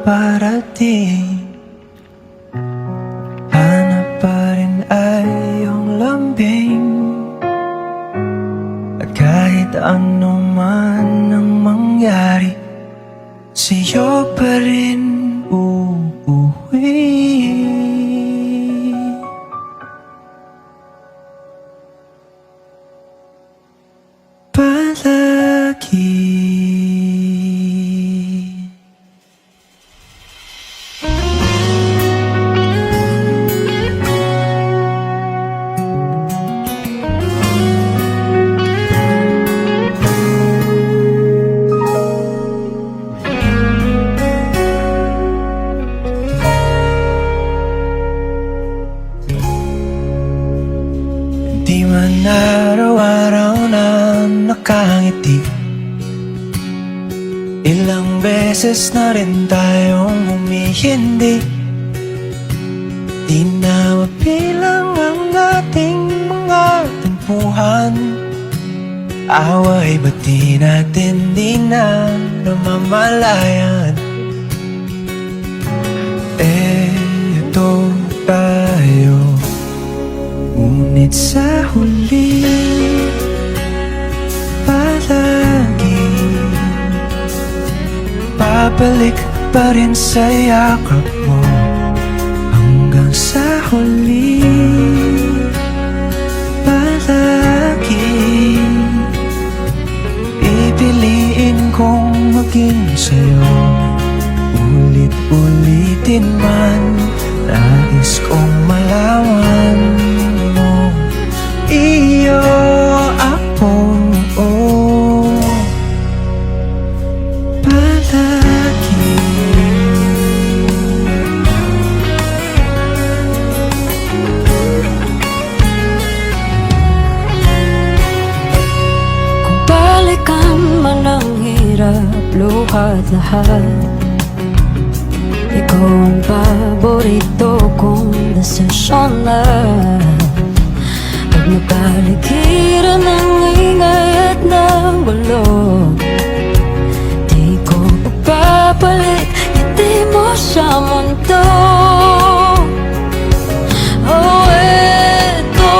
parating. Hanap pa rin ay iyong lambing, at kahit ano man ang mangyari, sa'yo pa rin uuwi. Palagi. Di man araw-araw na nakangiti, ilang beses na rin tayong humihindi. Di na mapilang ang ating mga tampuhan. Away ba't di natin di na namamalayan? Eto tayo, ngunit sa huli palagi babalik pa rin sa yakap mo. Hanggang sa huli palagi pipiliin kong maging sa'yo. Ulit-ulitin man, nais kong malaman mo, iyo ako, palagi. Kung balikan man ang hirap, luhat lahat, ikaw ang paborito kong desisyon na. Pag napaligiran ng ingay at ng gulo, di ko papapalit ngiti mo sa mundo. Oh, eto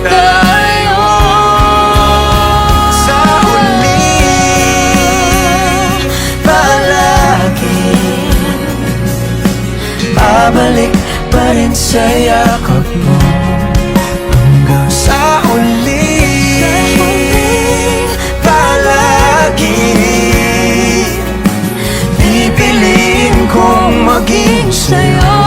tayo Sa huli palagi babalik pa rin sa yakap mo. Hanggang sa huli palagi pipiliin kong maging sa'yo.